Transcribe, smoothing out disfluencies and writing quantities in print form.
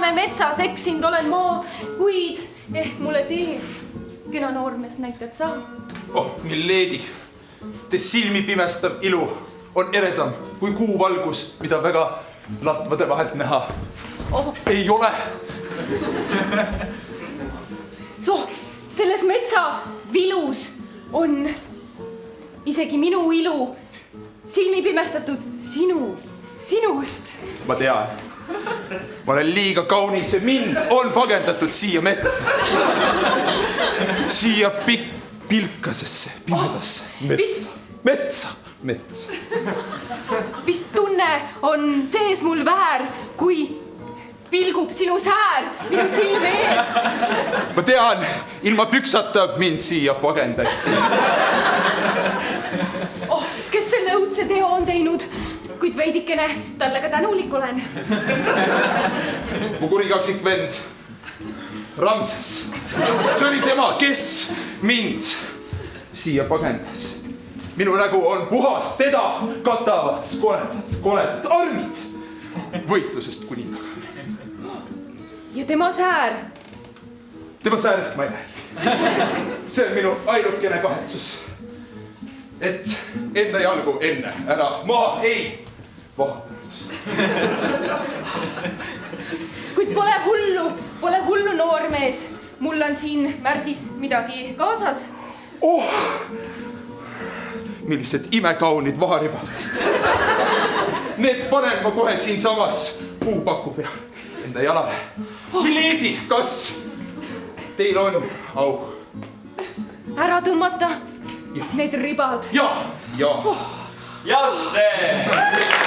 elame metsas, eksinud olen maa, kuid mulle teed. Kena noormees näitad sa. Oh, Milady, te silmi pimestav ilu on eredam kui kuuvalgus, mida väga latvade vahelt näha. Ei ole. Selles metsa vilus on isegi minu ilu silmi pimestatud sinust. Ma tean. Ma olen liiga kaunis ja mind on pagendatud siia metsa. Siia pilkasesse, pimedasse metsa. Vist tunne on sees mul väär, kui vilgub sinu säär minu silme ees. Ma tean, ilma püksata mind siia pagendati. Kes selle õudse teo on teinud, kuid veidikene talle ka tänulik olen. Mu kurikaksik vend Ramses. See oli tema, kes mind siia pagendas. Minu nägu on puhas, teda katavad koledad armid võitlusest kuningaga. Ja tema säär? Tema säärest ma ei räägi. See on minu ainukene kahetsus. Et enda jalgu enne ära ma ei vahatanud. Kuid pole hullu noormees. Mul on siin märsis midagi kaasas. Millised imekaunid vaharibad. Need panen ma kohe siin samas puupaku peal enda jalale. Milady, kas teil on au? Ära tõmmata need ribad. Ja. Ja see!